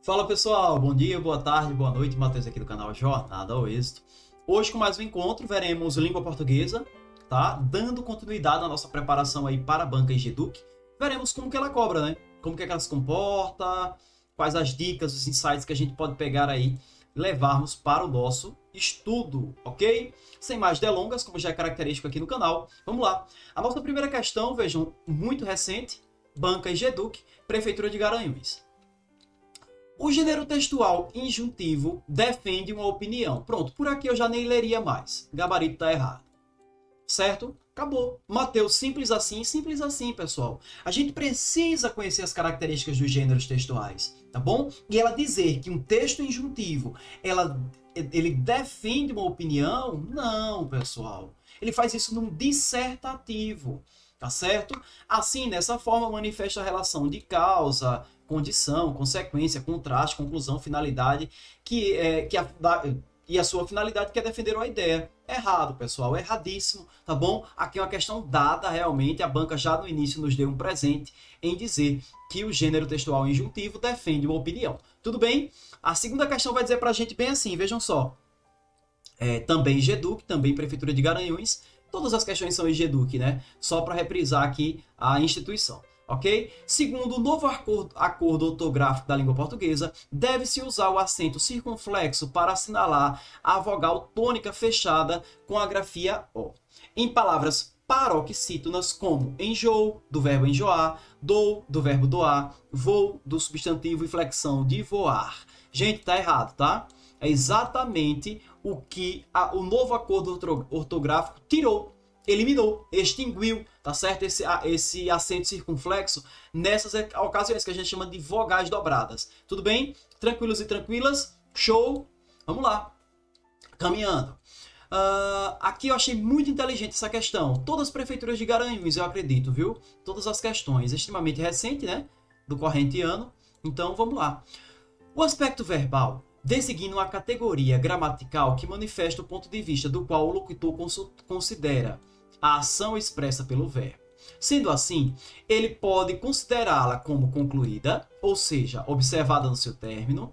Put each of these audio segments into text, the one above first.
Fala pessoal, bom dia, boa tarde, boa noite, Matheus aqui do canal Jornada ao Êxito. Hoje com mais um encontro veremos língua portuguesa, tá? Dando continuidade à nossa preparação aí para a banca EGEDUC. Veremos como que ela cobra, né? Como que ela se comporta, quais as dicas, os insights que a gente pode pegar aí e levarmos para o nosso estudo, ok? Sem mais delongas, como já é característico aqui no canal, vamos lá. A nossa primeira questão, vejam, muito recente, banca EGEDUC, Prefeitura de Garanhuns. O gênero textual injuntivo defende uma opinião. Pronto, por aqui eu já nem leria mais. Gabarito está errado. Certo? Acabou. Mateus, simples assim, pessoal. A gente precisa conhecer as características dos gêneros textuais, tá bom? E ela dizer que um texto injuntivo, ele defende uma opinião? Não, pessoal. Ele faz isso num dissertativo, tá certo? Assim, dessa forma, manifesta a relação de causa, condição, consequência, contraste, conclusão, finalidade, e a sua finalidade que é defender uma ideia. Errado, pessoal, erradíssimo, tá bom? Aqui é uma questão dada, realmente, a banca já no início nos deu um presente em dizer que o gênero textual injuntivo defende uma opinião. Tudo bem? A segunda questão vai dizer pra gente bem assim, vejam só. Também EGEDUC, também Prefeitura de Garanhuns, todas as questões são EGEDUC, né? Só para reprisar aqui a instituição. Ok? Segundo o novo acordo ortográfico da língua portuguesa, deve-se usar o acento circunflexo para assinalar a vogal tônica fechada com a grafia O. Em palavras paroxítonas como enjoo, do verbo enjoar, dou, do verbo doar, vou, do substantivo e flexão de voar. Gente, tá errado, tá? É exatamente o que o novo acordo ortográfico tirou, eliminou, extinguiu, tá certo? Esse acento circunflexo nessas ocasiões que a gente chama de vogais dobradas. Tudo bem? Tranquilos e tranquilas? Show? Vamos lá. Caminhando. Aqui eu achei muito inteligente essa questão. Todas as prefeituras de Garanhuns, eu acredito, viu? Todas as questões. Extremamente recente, né? Do corrente ano. Então, vamos lá. O aspecto verbal designa uma categoria gramatical que manifesta o ponto de vista do qual o locutor considera a ação expressa pelo verbo. Sendo assim, ele pode considerá-la como concluída, ou seja, observada no seu término,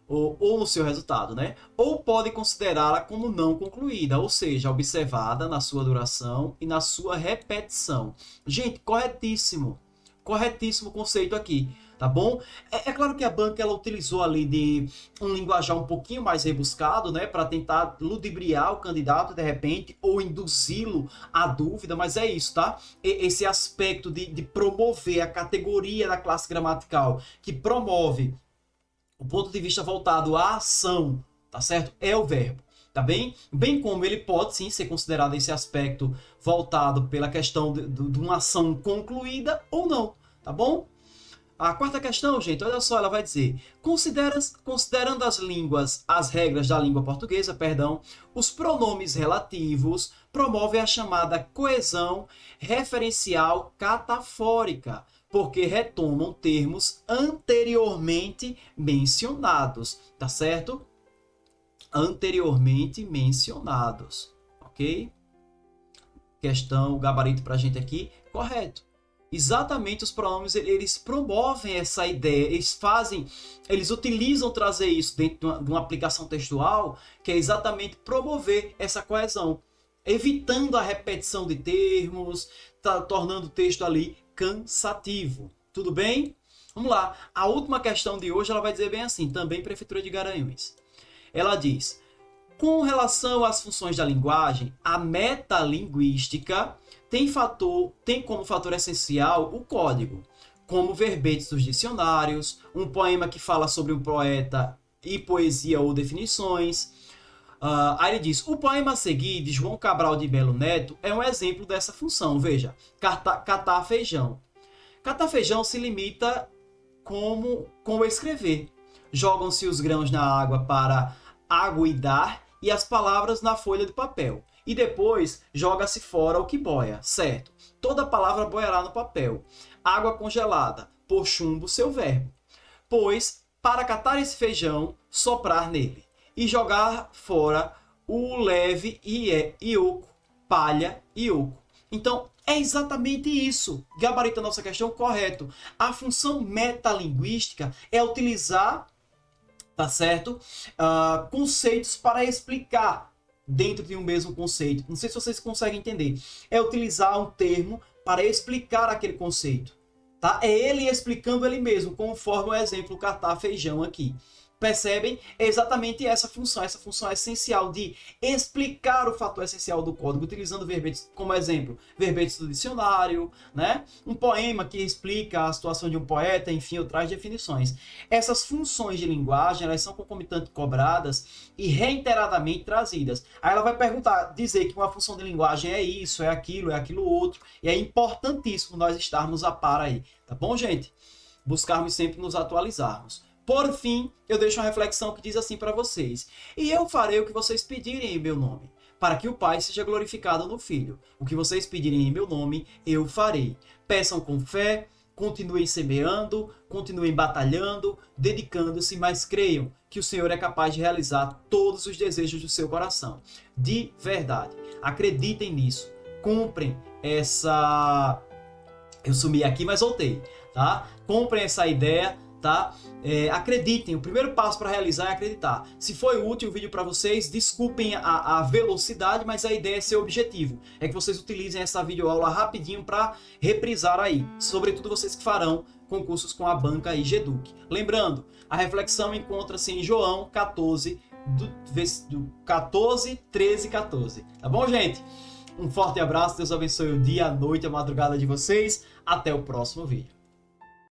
ou no seu resultado, né? Ou pode considerá-la como não concluída, ou seja, observada na sua duração e na sua repetição. Gente, corretíssimo. Corretíssimo conceito aqui, tá bom? É claro que a banca ela utilizou ali de um linguajar um pouquinho mais rebuscado, né, para tentar ludibriar o candidato de repente ou induzi-lo à dúvida, mas é isso, tá? Esse aspecto de promover a categoria da classe gramatical que promove o ponto de vista voltado à ação, tá certo? É o verbo. Tá bem? Bem como ele pode sim ser considerado esse aspecto voltado pela questão de uma ação concluída ou não, tá bom? A quarta questão, gente, olha só, ela vai dizer: considerando as regras da língua portuguesa, os pronomes relativos promovem a chamada coesão referencial catafórica, porque retomam termos anteriormente mencionados, tá certo? Anteriormente mencionados, ok? Questão, gabarito pra gente aqui, correto. Exatamente, os pronomes, eles promovem essa ideia, eles utilizam trazer isso dentro de uma aplicação textual, que é exatamente promover essa coesão, evitando a repetição de termos, tornando o texto ali cansativo. Tudo bem? Vamos lá. A última questão de hoje, ela vai dizer bem assim, também Prefeitura de Garanhuns. Ela diz: com relação às funções da linguagem, a metalinguística tem como fator essencial o código, como verbetes dos dicionários, um poema que fala sobre um poeta e poesia ou definições. Aí ele diz: o poema a seguir, de João Cabral de Melo Neto, é um exemplo dessa função. Veja, catar feijão. Catar feijão se limita como escrever. Jogam-se os grãos na água para aguidar e as palavras na folha de papel. E depois joga-se fora o que boia, certo? Toda palavra boiará no papel. Água congelada, por chumbo seu verbo. Pois, para catar esse feijão, soprar nele e jogar fora o leve e oco, palha e oco. Então, é exatamente isso. Gabarita a nossa questão, correto. A função metalinguística é utilizar tá certo? Conceitos para explicar dentro de um mesmo conceito. Não sei se vocês conseguem entender. É utilizar um termo para explicar aquele conceito, tá? É ele explicando ele mesmo, conforme o exemplo catar feijão aqui. Percebem? É exatamente essa função essencial de explicar o fator essencial do código, utilizando verbetes como exemplo, verbetes do dicionário, né? Um poema que explica a situação de um poeta, enfim, ou traz definições. Essas funções de linguagem, elas são concomitantes cobradas e reiteradamente trazidas. Aí ela vai perguntar, dizer que uma função de linguagem é isso, é aquilo outro, e é importantíssimo nós estarmos a par aí, tá bom, gente? Buscarmos sempre nos atualizarmos. Por fim, eu deixo uma reflexão que diz assim para vocês: e eu farei o que vocês pedirem em meu nome, para que o Pai seja glorificado no Filho. O que vocês pedirem em meu nome, eu farei. Peçam com fé, continuem semeando, continuem batalhando, dedicando-se, mas creiam que o Senhor é capaz de realizar todos os desejos do seu coração. De verdade. Acreditem nisso. Comprem essa... Eu sumi aqui, mas voltei, tá? Comprem essa ideia, tá? Acreditem, o primeiro passo para realizar é acreditar. Se foi útil o vídeo para vocês, desculpem a velocidade, mas a ideia é ser objetivo. É que vocês utilizem essa videoaula rapidinho para reprisar aí. Sobretudo vocês que farão concursos com a banca IGEDUC. Lembrando, a reflexão encontra-se em João 14, do 14, 13 e 14. Tá bom, gente? Um forte abraço, Deus abençoe o dia, a noite, a madrugada de vocês. Até o próximo vídeo.